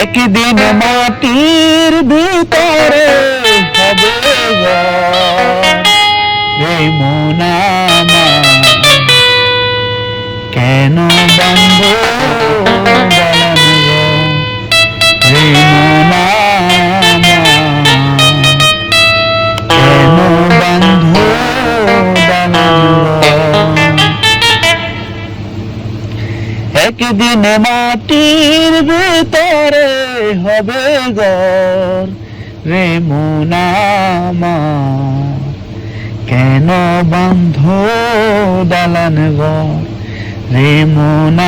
একদিন মাটির ভিতরে হবে ঘর রে মন আমার, কেন বাঁধব দালান ঘর রে মন আমার, কেন বাঁধব দালান ঘর। একদিন মাটির ভিতরে হবে ঘর রে মন আমার, কেন বাঁধব দালান ঘর রে মন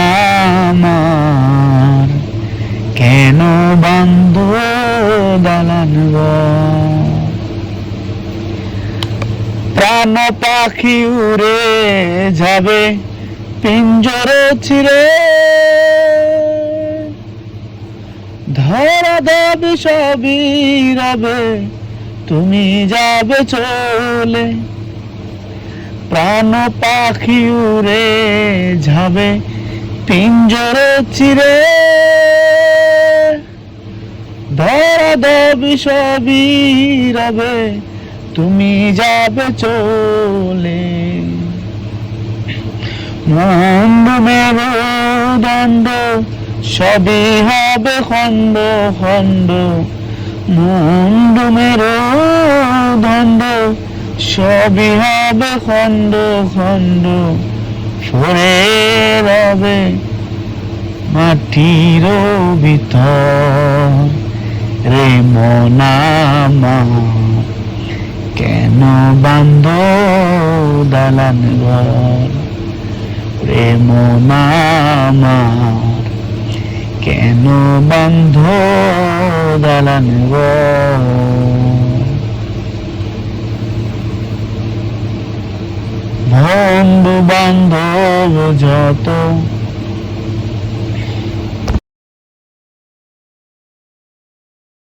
আমার, কেন বাঁধব দালান ঘর। প্রাণ পাখি উড়ে যাবে পিঞ্জরে ছিঁড়ে, ধরা দেবে সবই রবে তুমি যাবে চলে। প্রাণ পাখি উড়ে যাবে পিঞ্জরে ছিঁড়ে, ধরা দেবে সবই রবে তুমি যাবে চলে। মন্দ মেরুদণ্ড সবই হবে খণ্ড খণ্ড, মন্দ মেরুদণ্ড সবই হবে খণ্ড খণ্ড, পড়ে রবে মাটির ভিতর রে মন আমার, কেন বাঁধব দালান ঘর রে মন আমার, কেন বাঁধব দালান ঘর। বন্ধু বান্ধব যত